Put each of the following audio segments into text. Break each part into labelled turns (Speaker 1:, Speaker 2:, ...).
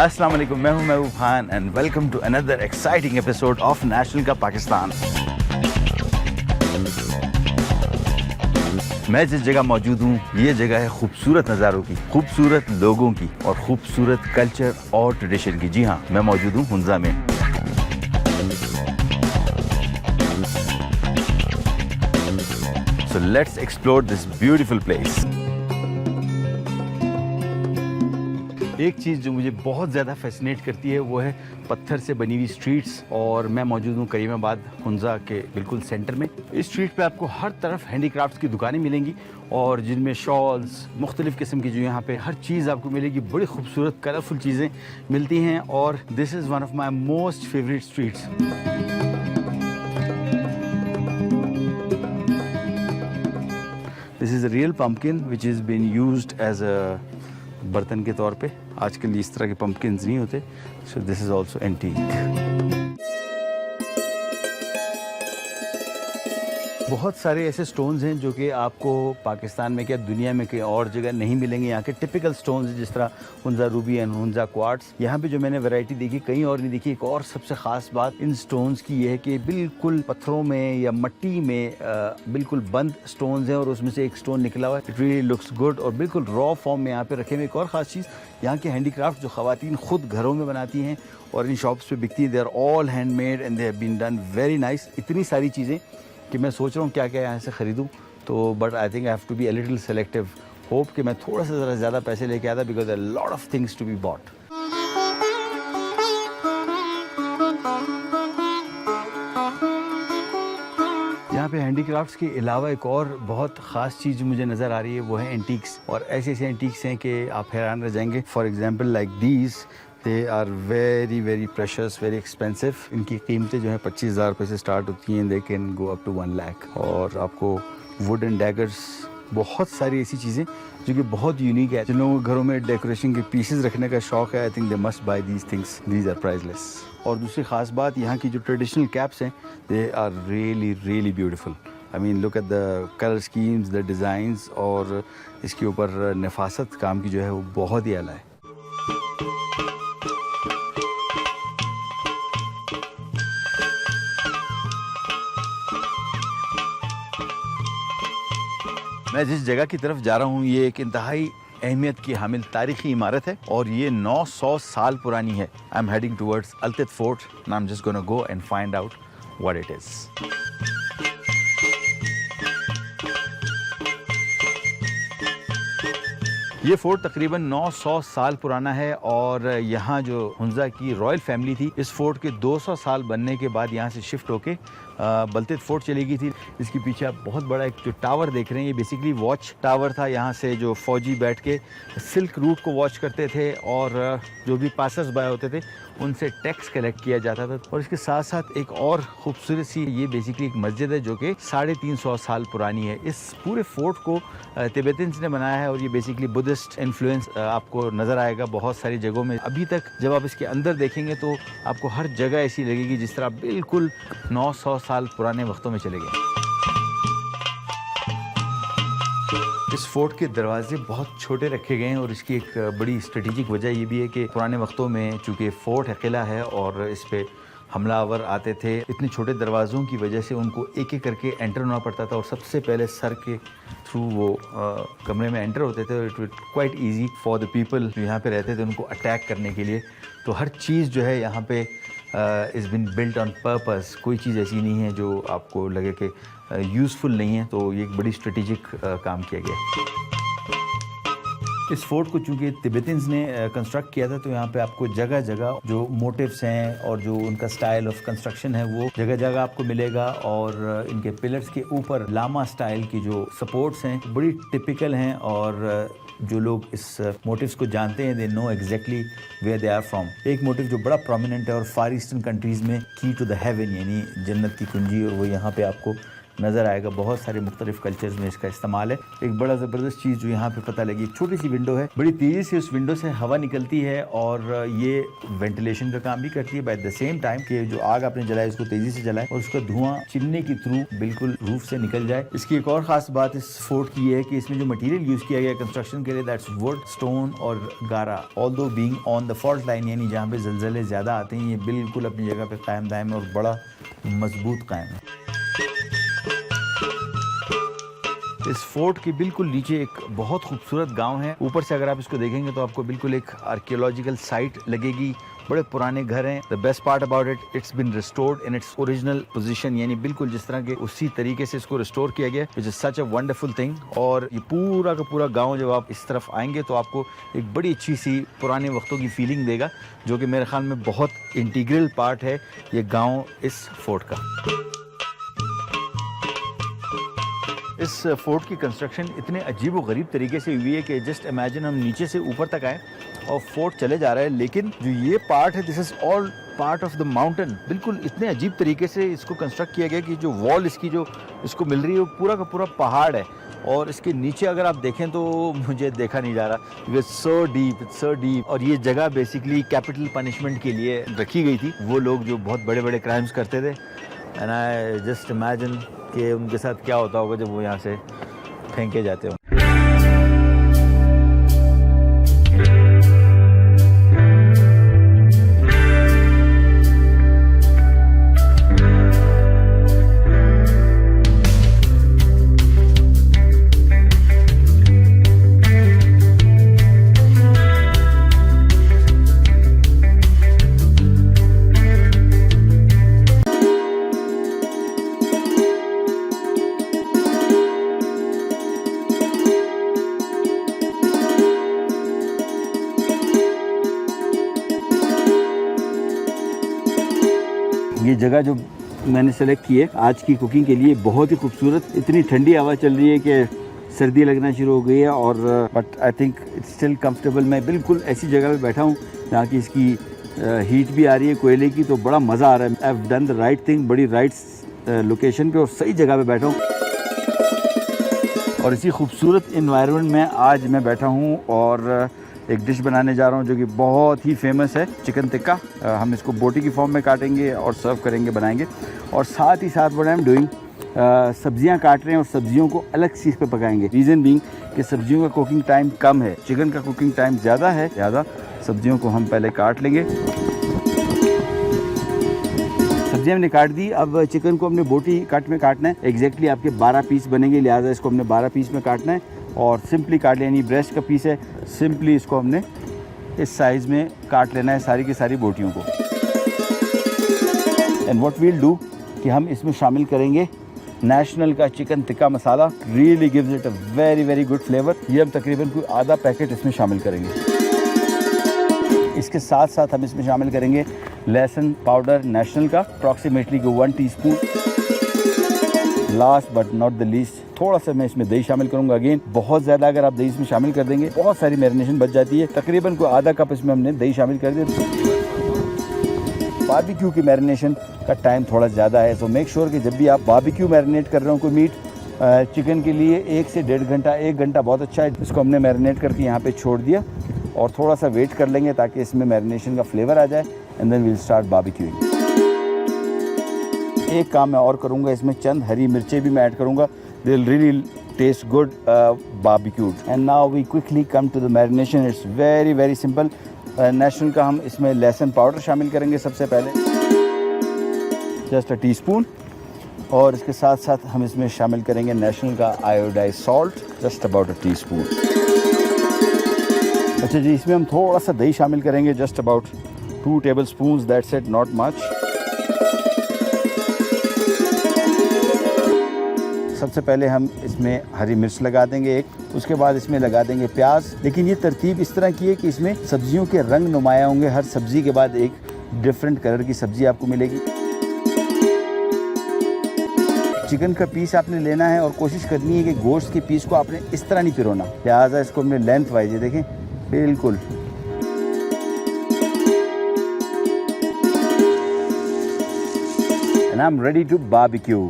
Speaker 1: अस्सलाम वालेकुम, मैं हूं Mehboob Khan and welcome to another exciting episode of national का पाकिस्तान। मैं जिस जगह मौजूद हूं, ये जगह है खूबसूरत नज़ारों की, खूबसूरत लोगों की और खूबसूरत कल्चर और ट्रेडिशन की। जी हाँ, मैं मौजूद हूं हुंजा में। So let's explore this beautiful place. एक चीज़ जो मुझे बहुत ज़्यादा फैसिनेट करती है वो है पत्थर से बनी हुई स्ट्रीट्स। और मैं मौजूद हूँ करीमाबाद हुंजा के बिल्कुल सेंटर में। इस स्ट्रीट पे आपको हर तरफ हैंडीक्राफ्ट्स की दुकानें मिलेंगी और जिनमें शॉल्स, मुख्तलिफ़ किस्म की जो यहाँ पे हर चीज़ आपको मिलेगी। बड़ी खूबसूरत कलरफुल चीज़ें मिलती हैं और this is one of my most favourite streets. This is a real pumpkin which is been used as a बर्तन के तौर पे। आजकल इस तरह के पम्पकिन्स नहीं होते। So this is also antique. बहुत सारे ऐसे स्टोन्स हैं जो कि आपको पाकिस्तान में क्या दुनिया में कहीं और जगह नहीं मिलेंगे। यहाँ के टिपिकल स्टोन्स जिस तरह Hunza Ruby and Hunza quartz, यहाँ पे जो मैंने वैरायटी देखी कहीं और नहीं देखी। एक और सबसे ख़ास बात इन स्टोन्स की ये है कि बिल्कुल पत्थरों में या मिट्टी में बिल्कुल बंद स्टोन्स हैं और उसमें से एक स्टोन निकला हुआ है। इट रियली लुक्स गुड और बिल्कुल रॉ फॉर्म में यहाँ पे रखे हुए। एक और ख़ास चीज़, यहाँ के हैंडीक्राफ्ट जो ख़वातीन ख़ुद घरों में बनाती हैं और इन शॉप्स पे बिकती हैं, they are all handmade and they have been done very nice. इतनी सारी चीज़ें कि मैं सोच रहा हूँ क्या क्या यहाँ से ख़रीदूँ। तो but I think I have to be a little selective. Hope कि मैं थोड़ा सा ज़रा ज़्यादा पैसे लेके आता because a lot of things to be bought. यहाँ पे हैंडीक्राफ्ट्स के अलावा एक और बहुत ख़ास चीज़ मुझे नज़र आ रही है वो है एंटीक्स। और ऐसे ऐसे एंटीक्स हैं कि आप हैरान रह जाएंगे। For example like these, they are very very precious, very expensive. इनकी कीमतें जो है 25,000 रुपये से स्टार्ट होती हैं। They can go up to 1 lakh. और आपको वुडन डैगर्स, बहुत सारी ऐसी चीज़ें जो कि बहुत यूनिक है। जिन लोगों को घरों में डेकोरेशन के पीसेस रखने का शौक है, I think they must buy these things. These are priceless. और दूसरी ख़ास बात, यहाँ की जो ट्रेडिशनल कैप्स हैं, they are really really beautiful. I mean look at the colour schemes, the designs, और इसके ऊपर नफासत काम की जो है वो बहुत ही आला है। मैं जिस जगह की तरफ जा रहा हूँ ये एक इंतहाई अहमियत की हामिल तारीखी इमारत है और ये 900 साल पुरानी है। I am heading towards Altit fort and I am just gonna go and find out what it is. ये फोर्ट तकरीबन 900 साल पुराना है और यहाँ जो हुंजा की रॉयल फैमिली थी, इस फोर्ट के 200 साल बनने के बाद यहाँ से शिफ्ट होके बलतित फोर्ट चली गई थी। इसके पीछे आप बहुत बड़ा एक जो टावर देख रहे हैं, ये बेसिकली वॉच टावर था। यहाँ से जो फौजी बैठ के सिल्क रूट को वॉच करते थे और जो भी पासर्स बाय होते थे उनसे टैक्स कलेक्ट किया जाता था। और इसके साथ साथ एक और खूबसूरत सी ये बेसिकली एक मस्जिद है जो कि 350 साल पुरानी है। इस पूरे फोर्ट को तिब्बतियंस ने बनाया है और ये बेसिकली बुद्धिस्ट इन्फ्लुएंस आपको नज़र आएगा बहुत सारी जगहों में। अभी तक जब आप इसके अंदर देखेंगे तो आपको हर जगह ऐसी लगेगी जिस तरह बिल्कुल 900 साल पुराने वक्तों में चले गए। इस फोर्ट के दरवाजे बहुत छोटे रखे गए हैं और इसकी एक बड़ी स्ट्रेटेजिक वजह ये भी है कि पुराने वक्तों में चूँकि फोर्ट है, किला है और इस पे हमलावर आते थे, इतने छोटे दरवाज़ों की वजह से उनको एक एक करके एंटर होना पड़ता था और सबसे पहले सर के थ्रू वो कमरे में एंटर होते थे। It was quite easy for the people जो यहाँ पे रहते थे उनको अटैक करने के लिए। तो हर चीज़ जो है यहाँ पे is been built on purpose. कोई चीज़ ऐसी नहीं है जो आपको लगे कि यूज़फुल नहीं है। तो ये एक बड़ी स्ट्रेटेजिक काम किया गया। इस फोर्ट को चूँकि तिब्बतियंस ने कंस्ट्रक्ट किया था तो यहाँ पे आपको जगह जगह जो मोटिव्स हैं और जो उनका स्टाइल ऑफ कंस्ट्रक्शन है वो जगह जगह आपको मिलेगा। और इनके पिलर्स के ऊपर लामा स्टाइल की जो सपोर्ट्स हैं बड़ी टिपिकल हैं और जो लोग इस मोटिव्स को जानते हैं they know exactly where they are from. एक मोटिव जो बड़ा प्रोमिनेंट है और फार ईस्टर्न कंट्रीज़ में की टू द हेवन यानी जन्नत की कुंजी, और वो यहाँ पे आपको नज़र आएगा। बहुत सारे मुख्तलिफ कल्चर्स में इसका इस्तेमाल है। एक बड़ा ज़बरदस्त चीज़ जो यहाँ पे पता लगी, एक छोटी सी विंडो है, बड़ी तेज़ी से उस विंडो से हवा निकलती है और ये वेंटिलेशन का काम भी करती है। बाय द सेम टाइम कि जो आग आपने जलाए उसको तेज़ी से जलाए और उसका धुआं चिमनी के थ्रू बिल्कुल रूफ से निकल जाए। इसकी एक और ख़ास बात इस फोर्ट की है कि इसमें जो मटीरियल यूज़ किया गया कंस्ट्रक्शन के लिए, दैट्स वुड, स्टोन और गारा। Although being on the fault line, यानी जहाँ पे ज़लज़ले ज़्यादा आते हैं, ये बिल्कुल अपनी जगह पे कायम दायम है और बड़ा मजबूत कायम है। इस फोर्ट के बिल्कुल नीचे एक बहुत खूबसूरत गांव है। ऊपर से अगर आप इसको देखेंगे तो आपको बिल्कुल एक आर्कियोलॉजिकल साइट लगेगी। बड़े पुराने घर हैं। The best part about it, it's been restored in its original position, यानी बिल्कुल जिस तरह के उसी तरीके से इसको रिस्टोर किया गया, which is such a wonderful thing. और ये पूरा का पूरा गांव जब आप इस तरफ आएंगे तो आपको एक बड़ी अच्छी सी पुराने वक्तों की फीलिंग देगा, जो कि मेरे ख्याल में बहुत इंटीग्रल पार्ट है ये गाँव इस फोर्ट का। इस फोर्ट की कंस्ट्रक्शन इतने अजीब व गरीब तरीके से हुई है कि जस्ट इमेजिन हम नीचे से ऊपर तक आए और फोर्ट चले जा रहा है, लेकिन जो ये पार्ट है this is all part of the mountain. बिल्कुल इतने अजीब तरीके से इसको कंस्ट्रक्ट किया गया कि जो वॉल इसकी जो इसको मिल रही है वो पूरा का पूरा पहाड़ है। और इसके नीचे अगर आप देखें तो मुझे देखा नहीं जा रहा, इट्स सो डीप। और ये जगह बेसिकली कैपिटल पनिशमेंट के लिए रखी गई थी। वो लोग जो बहुत बड़े बड़े क्राइम्स करते थे, एंड आई जस्ट इमेजिन कि उनके साथ क्या होता होगा जब वो यहाँ से फेंके जाते हो। ये जगह जो मैंने सेलेक्ट की है आज की कुकिंग के लिए बहुत ही खूबसूरत। इतनी ठंडी हवा चल रही है कि सर्दी लगना शुरू हो गई है, और but I think it's still comfortable. मैं बिल्कुल ऐसी जगह पे बैठा हूँ जहाँ की इसकी हीट भी आ रही है कोयले की, तो बड़ा मज़ा आ रहा है। I have done the right thing, बड़ी राइट लोकेशन पे और सही जगह पे बैठा हूँ। और इसी खूबसूरत इन्वायरमेंट में आज मैं बैठा हूँ और एक डिश बनाने जा रहा हूँ जो कि बहुत ही फेमस है, चिकन टिक्का। हम इसको बोटी की फॉर्म में काटेंगे और सर्व करेंगे, बनाएंगे। और साथ ही साथ व्हाट आई एम डूइंग, सब्जियां काट रहे हैं और सब्जियों को अलग चीज़ पे पकाएंगे। रीज़न बीइंग कि सब्जियों का कुकिंग टाइम कम है, चिकन का कुकिंग टाइम ज़्यादा है। सब्जियों को हम पहले काट लेंगे। सब्जियां हमने काट दी, अब चिकन को हमने बोटी कट में काटना है। एग्जैक्टली आपके 12 पीस बनेंगे, लिहाजा इसको हमने 12 पीस में काटना है। और सिंपली काट लेनी, ब्रेस्ट का पीस है, सिंपली इसको हमने इस साइज़ में काट लेना है सारी की सारी बोटियों को। एंड व्हाट वील डू कि हम इसमें शामिल करेंगे नेशनल का chicken tikka masala. Really gives it a very very good flavour. ये हम तकरीबन कोई आधा पैकेट इसमें शामिल करेंगे। इसके साथ साथ हम इसमें शामिल करेंगे लहसुन पाउडर नेशनल का, approximately 1 teaspoon. Last but not the least थोड़ा सा मैं इसमें दही शामिल करूंगा। अगेन बहुत ज़्यादा अगर आप दही इसमें शामिल कर देंगे बहुत सारी मैरिनेशन बच जाती है। तकरीबन कोई आधा कप इसमें हमने दही शामिल कर दिया। बारबेक्यू की मैरिनेशन का टाइम थोड़ा ज़्यादा है, सो मेक श्योर कि जब भी आप बारबेक्यू मैरिनेट कर रहे हो कोई मीट चिकन के लिए 1 से 1.5 घंटा, 1 घंटा बहुत अच्छा है। इसको हमने मैरिनेट करके यहाँ पे छोड़ दिया और थोड़ा सा वेट कर लेंगे ताकि इसमें मैरिनेशन का फ्लेवर आ जाए, एंड देन वील स्टार्ट बारबेक्यूइंग। एक काम मैं और करूँगा, इसमें चंद हरी मिर्चें भी मैं ऐड करूँगा। They will really taste good barbecued. And now we quickly come to the marination. It's very very simple. नेशनल का हम इसमें लहसुन पाउडर शामिल करेंगे सबसे पहले, जस्ट अ टीस्पून। और इसके साथ साथ हम इसमें शामिल करेंगे नेशनल का iodise salt, just about a teaspoon. अच्छा जी, इसमें हम थोड़ा सा दही शामिल करेंगे, just about 2 tablespoons, that's it, not much. सबसे पहले हम इसमें हरी मिर्च लगा देंगे एक, उसके बाद इसमें लगा देंगे प्याज। लेकिन ये तरतीब इस तरह की है कि इसमें सब्जियों के रंग नुमाया होंगे। हर सब्जी के बाद एक डिफरेंट कलर की सब्जी आपको मिलेगी। चिकन का पीस आपने लेना है और कोशिश करनी है कि गोश्त के पीस को आपने इस तरह नहीं पिरोना, लिहाजा इसको हमने लेंथ वाइज, ये देखें बिल्कुल and I'm ready to barbecue।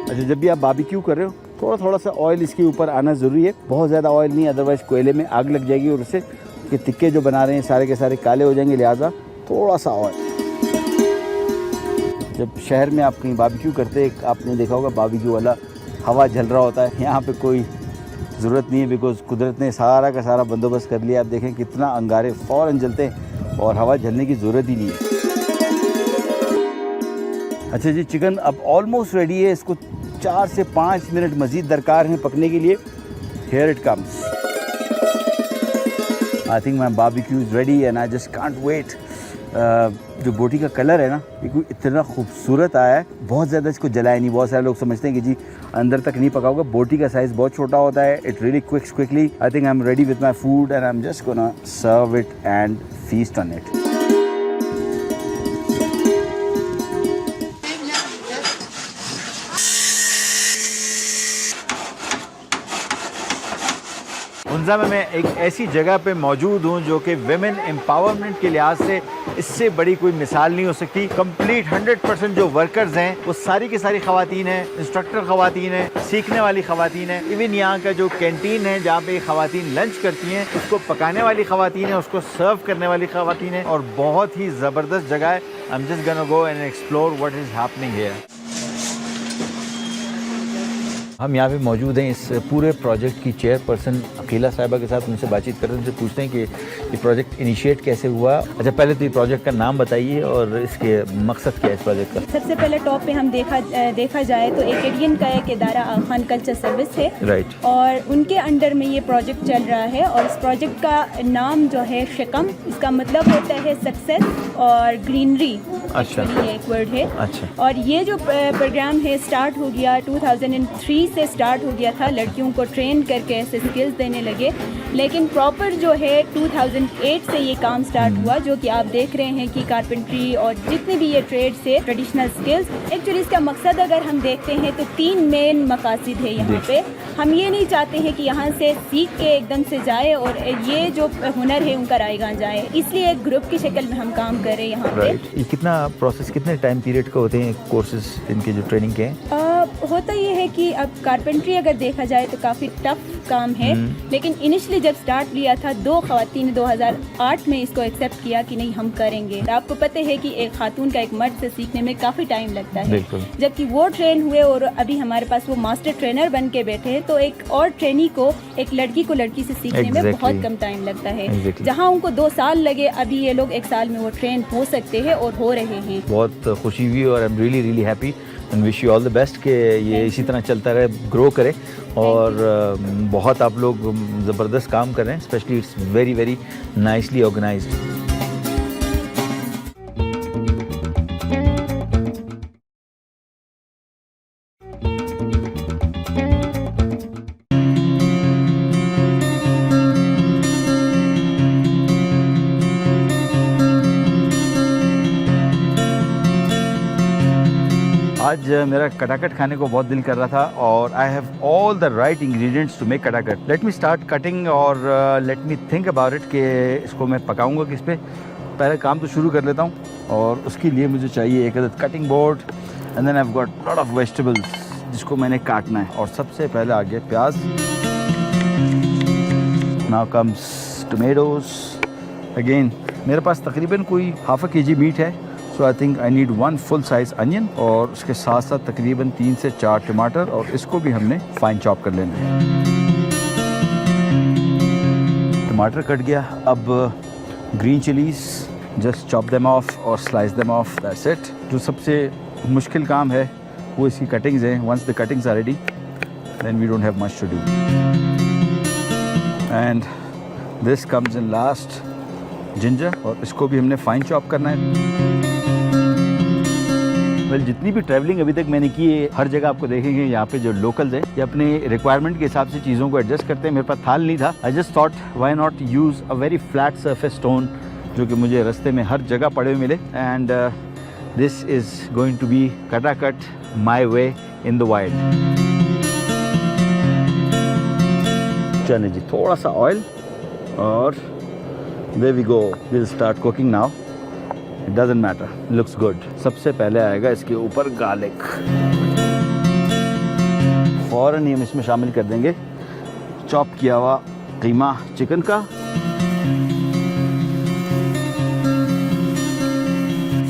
Speaker 2: अच्छा, जब भी आप बारबेक्यू कर रहे हो थोड़ा थोड़ा सा ऑयल इसके ऊपर आना ज़रूरी है, बहुत ज़्यादा ऑयल नहीं, अदरवाइज़ कोयले में आग लग जाएगी और उससे ये टिक्के जो बना रहे हैं सारे के सारे काले हो जाएंगे, लिहाजा थोड़ा सा ऑयल। जब शहर में आप कहीं बारबेक्यू करते हैं, आपने देखा होगा बारबेक्यू वाला हवा जल रहा होता है, यहाँ पे कोई ज़रूरत नहीं है, बिकॉज कुदरत ने सारा का सारा बंदोबस्त कर लिया। आप देखें कितना अंगारे फ़ौरन जलते हैं और हवा जलने की ज़रूरत ही नहीं है। अच्छा जी, चिकन अब ऑलमोस्ट रेडी है, इसको 4 से 5 मिनट मज़ीद दरकार हैं पकने के लिए। Here it comes. I think my barbecue is ready and I just can't wait. जो बोटी का कलर है ना, ये कोई इतना खूबसूरत आया है, बहुत ज़्यादा इसको जलाया नहीं। बहुत सारे लोग समझते हैं कि जी अंदर तक नहीं पका होगा, बोटी का साइज़ बहुत छोटा होता है। It really quicks quickly. I think I am ready with my food and I am just gonna serve it and feast on it.
Speaker 1: मुंजा में मैं एक ऐसी जगह पे मौजूद हूँ जो कि वेमेन एम्पावरमेंट के लिहाज से इससे बड़ी कोई मिसाल नहीं हो सकती। कंप्लीट 100% जो वर्कर्स हैं वो सारी की सारी ख़वातीन हैं, इंस्ट्रक्टर ख़वातीन हैं, सीखने वाली ख़वातीन हैं। इवन यहाँ का जो कैंटीन है जहाँ पे ख़वातीन लंच करती हैं, उसको पकाने वाली ख़वातीन है, उसको सर्व करने वाली ख़वातीन है, और बहुत ही ज़बरदस्त जगह है। I am just gonna go and explore what is happening here. हम यहाँ पे मौजूद हैं इस पूरे प्रोजेक्ट की चेयरपर्सन अकीला साहिबा के साथ। उनसे बातचीत करते हैं, उनसे पूछते हैं कि ये प्रोजेक्ट इनिशिएट कैसे हुआ। अच्छा, पहले तो ये प्रोजेक्ट का नाम बताइए और इसके मकसद क्या है इस प्रोजेक्ट का।
Speaker 3: सबसे पहले टॉप पे हम देखा जाए तो एकेडियन का एक इदारा खान कल्चर सर्विस है,
Speaker 1: राइट, और
Speaker 3: उनके अंडर में ये प्रोजेक्ट चल रहा है। और इस प्रोजेक्ट का नाम जो है शिकम, इसका मतलब होता है सक्सेस और ग्रीनरी।
Speaker 1: अच्छा,
Speaker 3: ये एक वर्ड है।
Speaker 1: अच्छा,
Speaker 3: और ये जो प्रोग्राम है स्टार्ट हो गया 2003 से स्टार्ट हो गया था। लड़कियों को ट्रेन करके ऐसे स्किल्स देने लगे, लेकिन प्रॉपर जो है 2008 से ये काम स्टार्ट हुआ, जो कि आप देख रहे हैं कि कारपेंट्री और जितने भी ये ट्रेड से ट्रेडिशनल स्किल्स। एक्चुअली इसका मकसद अगर हम देखते हैं तो 3 मेन मकासद है यहाँ पे। हम ये नहीं चाहते हैं कि यहाँ से सीख के एकदम से जाए और ये जो हुनर है उनका रायगां जाए, इसलिए एक ग्रुप की शक्ल में हम काम कर रहे हैं यहाँ पे।
Speaker 1: ये कितना प्रोसेस, कितने टाइम पीरियड का होते हैं कोर्सेज इनके जो ट्रेनिंग के हैं?
Speaker 3: होता ये है कि अब कारपेंट्री अगर देखा जाए तो काफ़ी टफ काम है, लेकिन इनिशियली जब स्टार्ट लिया था 2 ख़वातीन 2008 में इसको एक्सेप्ट किया कि नहीं हम करेंगे। आपको पता है कि एक खातून का एक मर्द से सीखने में काफ़ी टाइम लगता है, जबकि वो ट्रेन हुए और अभी हमारे पास वो मास्टर ट्रेनर बन के बैठे हैं, तो एक और ट्रेनी को, एक लड़की को लड़की से सीखने में बहुत कम टाइम लगता है। जहाँ उनको 2 साल लगे, अभी ये लोग 1 साल में वो ट्रेन हो सकते हैं और हो रहे हैं।
Speaker 1: बहुत खुशी हुई और I am really really happy and wish you all the best कि ये इसी तरह चलता रहे, ग्रो करे। और बहुत आप लोग ज़बरदस्त काम कर रहे हैं, specially it's very very nicely organised. आज मेरा कटाकट खाने को बहुत दिल कर रहा था और I have all the right ingredients to make katakat. Let me start cutting और let me think about it कि इसको मैं पकाऊंगा किस पे। पहले काम तो शुरू कर लेता हूँ और उसके लिए मुझे चाहिए एक cutting board and then I have got lot of vegetables जिसको मैंने काटना है। और सबसे पहले आ गया प्याज, नाउ कम्स टोमेटोज। अगेन मेरे पास तकरीबन कोई ½ kg मीट है, so I think I need 1 full size onion और उसके साथ साथ तकरीबन 3 से 4 टमाटर, और इसको भी हमने फाइन चॉप कर लेना है। टमाटर कट गया, अब green chillies just chop them off और slice them off, that's it. जो सबसे मुश्किल काम है वो इसकी कटिंग्स हैं। Once the cuttings are ready then we don't have much to do and this comes in last, ginger, और इसको भी हमने फाइन चॉप करना है। वेल, जितनी भी ट्रैवलिंग अभी तक मैंने की है, हर जगह आपको देखेंगे यहाँ पे जो लोकल्स हैं ये अपने रिक्वायरमेंट के हिसाब से चीज़ों को एडजस्ट करते हैं। मेरे पास थाल नहीं था, I just thought why not use a very flat surface stone जो कि मुझे रास्ते में हर जगह पड़े हुए मिले। And this is going to be katakat my way in the wild. चलिए जी, थोड़ा सा ऑयल और there we go, we'll start cooking now. It doesn't matter, looks good. सबसे पहले आएगा इसके ऊपर गार्लिक।
Speaker 2: फ़ौरन ही हम इसमें शामिल कर देंगे चॉप किया हुआ कीमा चिकन का।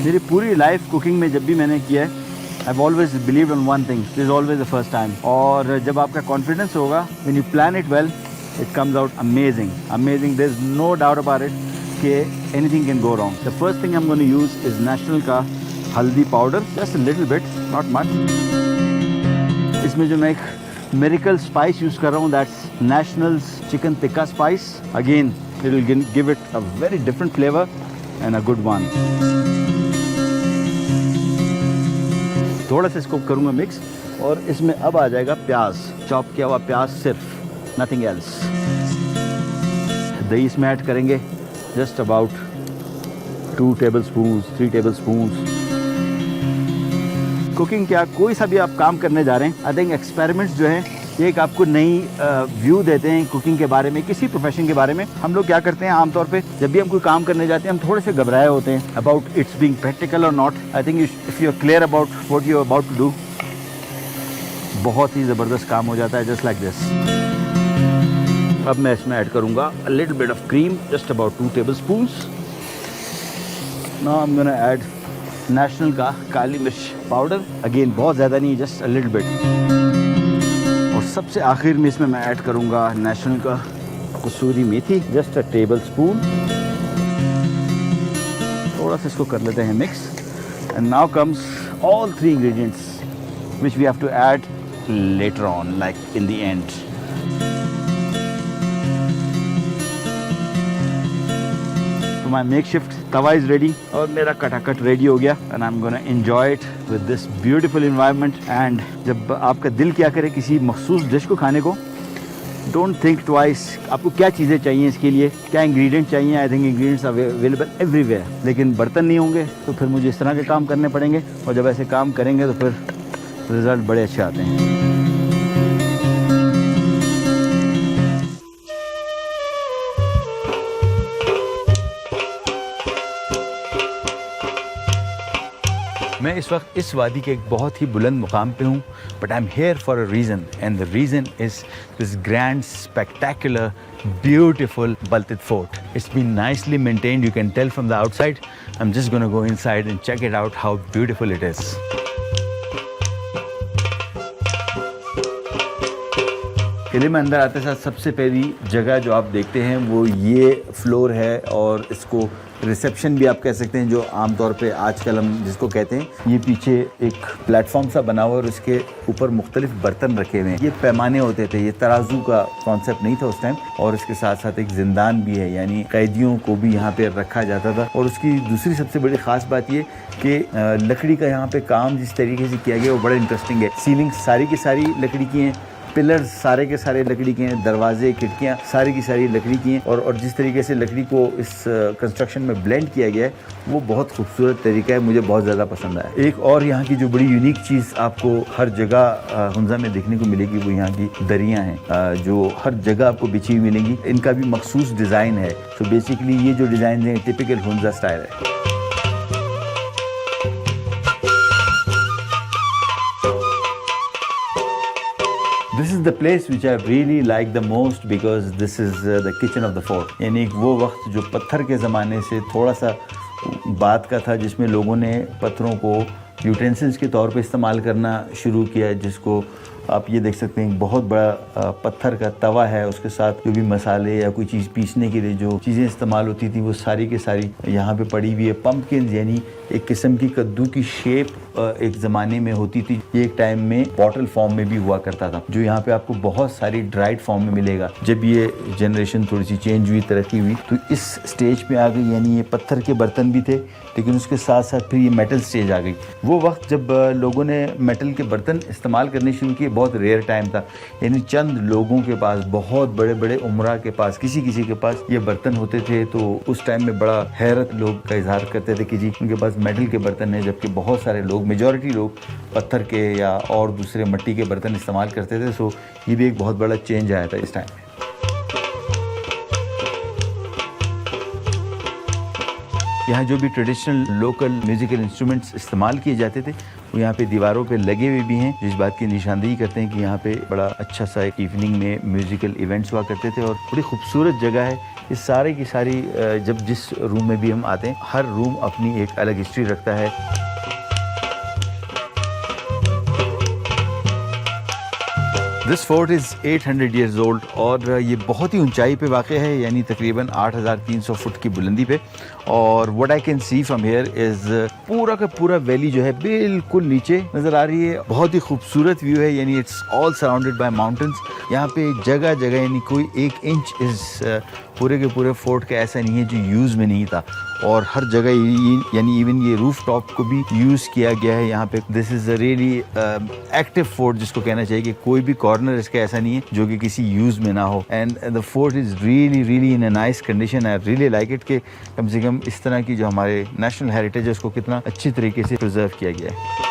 Speaker 2: मेरी पूरी लाइफ कुकिंग में जब भी मैंने किया है, I've always believed on one thing, this is always the first time. और जब आपका कॉन्फिडेंस होगा, when you plan it well, it comes out amazing, amazing. There's no doubt about it कि anything can go wrong. The first thing I'm going to use is National का हल्दी powder, just a little bit, not much. इसमें जो मैं एक miracle spice use कर रहा हूँ, that's National's chicken tikka spice. Again, it will give it a very different flavor and a good one. थोड़ा सा इसको करूँगा मिक्स और इसमें अब आ जाएगा प्याज, चॉप किया हुआ प्याज सिर्फ, नथिंग एल्स. दही इसमें ऐड करेंगे, just about 2 tablespoons, 3 tablespoons. Cooking क्या, कोई सा भी आप काम करने जा रहे हैं, आई थिंक एक्सपेरिमेंट्स जो हैं ये एक आपको नई व्यू देते हैं कुकिंग के बारे में, किसी प्रोफेशन के बारे में. हम लोग क्या करते हैं आमतौर पे जब भी हम कोई काम करने जाते हैं, हम थोड़े से घबराए होते हैं अबाउट इट्स बीइंग प्रैक्टिकल और not. I think if you are clear about what you are about to do, बहुत ही ज़बरदस्त काम हो जाता है, जस्ट लाइक दिस. अब मैं इसमें ऐड करूँगा a little bit of cream, just about 2 tablespoons. Now I am gonna add national का काली मिर्च पाउडर, अगेन बहुत ज़्यादा नहीं, जस्ट अ लिटिल बिट. और सबसे आखिर में इसमें मैं ऐड करूँगा नेशनल का कसूरी मेथी, जस्ट अ टेबलस्पून. थोड़ा सा इसको कर लेते हैं mix. And now comes all 3 ingredients which we have to add later on, like in the end. So my makeshift tawa is ready और मेरा कटाकट रेडी हो गया. and I'm gonna enjoy it with this beautiful environment. and जब आपका दिल क्या करे किसी मखसूस डिश को खाने को, don't think twice. आपको क्या चीज़ें चाहिए इसके लिए, क्या इंग्रेडिएंट चाहिए. I think ingredients available everywhere, लेकिन बर्तन नहीं होंगे तो फिर मुझे इस तरह के काम करने पड़ेंगे. और जब ऐसे काम करेंगे तो फिर रिज़ल्ट बड़े अच्छे आते हैं.
Speaker 1: मैं इस वक्त इस वादी के एक बहुत ही बुलंद मुकाम पे हूँ, but I am here for a reason, and the reason is this grand spectacular beautiful Baltit fort. It's been nicely maintained, you can tell from the outside. I'm just going to go inside and check it out how beautiful it is.
Speaker 2: किले में अंदर आते साथ सबसे पहली जगह जो आप देखते हैं वो ये फ्लोर है, और इसको रिसेप्शन भी आप कह सकते हैं, जो आमतौर पे आजकल हम जिसको कहते हैं. ये पीछे एक प्लेटफॉर्म सा बना हुआ है और उसके ऊपर मुख्तलिफ बर्तन रखे हुए हैं. ये पैमाने होते थे, ये तराजू का कॉन्सेप्ट नहीं था उस टाइम. और इसके साथ साथ एक जिंदान भी है, यानी कैदियों को भी यहाँ पे रखा जाता था. और उसकी दूसरी सबसे बड़ी ख़ास बात ये कि लकड़ी का यहाँ पे काम जिस तरीके से किया गया वो बड़ा इंटरेस्टिंग है. सीलिंग सारी की सारी लकड़ी की हैं, पिलर्स सारे के सारे लकड़ी के हैं, दरवाजे खिड़कियाँ सारी की सारी लकड़ी की हैं. और जिस तरीके से लकड़ी को इस कंस्ट्रक्शन में ब्लेंड किया गया है वो बहुत खूबसूरत तरीका है, मुझे बहुत ज़्यादा पसंद आया. एक और यहाँ की जो बड़ी यूनिक चीज़ आपको हर जगह हुंजा में देखने को मिलेगी वो यहाँ की दरियाँ हैं, जो हर जगह आपको बिछी हुई मिलेंगी. इनका भी मखसूस डिज़ाइन है. तो बेसिकली ये जो डिज़ाइन है टिपिकल हुंजा स्टाइल है. This is the place which I really like the most because this is the kitchen of the fort. यानी वो वक्त जो पत्थर के ज़माने से थोड़ा सा बात का था, जिसमें लोगों ने पत्थरों को यूटेंसिल्स के तौर पे इस्तेमाल करना शुरू किया, जिसको आप ये देख सकते हैं. बहुत बड़ा पत्थर का तवा है, उसके साथ जो भी मसाले या कोई चीज़ पीसने के लिए जो चीज़ें इस्तेमाल होती थी वो सारी के सारी यहाँ पे पड़ी हुई है. पम्पकिन यानी एक किस्म की कद्दू की शेप एक ज़माने में होती थी. ये एक टाइम में बॉटल फॉर्म में भी हुआ करता था, जो यहाँ पे आपको बहुत सारी ड्राइड फॉर्म में मिलेगा. जब ये जनरेशन थोड़ी सी चेंज हुई, तरक्की हुई, तो इस स्टेज पे आ गई. यानी ये पत्थर के बर्तन भी थे, लेकिन उसके साथ साथ फिर ये मेटल स्टेज आ गई. वो वक्त जब लोगों ने मेटल के बर्तन इस्तेमाल करने शुरू किए, बहुत रेयर टाइम था. यानी चंद लोगों के पास, बहुत बड़े बड़े उमरा के पास, किसी किसी के पास ये बर्तन होते थे. तो उस टाइम में बड़ा हैरत लोग का इजहार करते थे कि जी उनके पास मेटल के बर्तन है, जबकि बहुत सारे लोग, मेजॉरिटी लोग पत्थर के या और दूसरे मिट्टी के बर्तन इस्तेमाल करते थे. सो ये भी एक बहुत बड़ा चेंज आया था इस टाइम में.
Speaker 1: यहाँ जो भी ट्रेडिशनल लोकल म्यूजिकल इंस्ट्रूमेंट्स इस्तेमाल किए जाते थे वो यहाँ पे दीवारों पे लगे हुए भी हैं, जो इस बात की निशानदेही करते हैं कि यहाँ पे बड़ा अच्छा सा एक इवनिंग में म्यूजिकल इवेंट्स हुआ करते थे और बड़ी खूबसूरत जगह है। इस सारे की सारी जब जिस रूम में भी हम आते हैं हर रूम अपनी एक अलग हिस्ट्री रखता है। This fort is 800 years old और ये बहुत ही ऊंचाई पे वाक़ है, यानी तकरीबन 8300 फुट की बुलंदी पे। और what I can see from here is पूरा का पूरा वैली जो है बिल्कुल नीचे नज़र आ रही है। बहुत ही खूबसूरत व्यू है, यानी it's all surrounded by mountains. यहाँ पे जगह जगह यानी कोई 1 इंच इस पूरे के पूरे फोर्ट का ऐसा नहीं है जो यूज़ में नहीं था, और हर जगह यानी इवन ये रूफ टॉप को भी यूज़ किया गया है यहाँ पे। This is a really active fort जिसको कहना चाहिए कि कोई भी कॉर्नर इसका ऐसा नहीं है जो कि किसी यूज़ में ना हो। And the fort is really in a nice condition. I really like it कि कम से कम इस तरह की जो हमारे नेशनल हेरिटेज है उसको कितना अच्छी तरीके से प्रिजर्व किया गया है।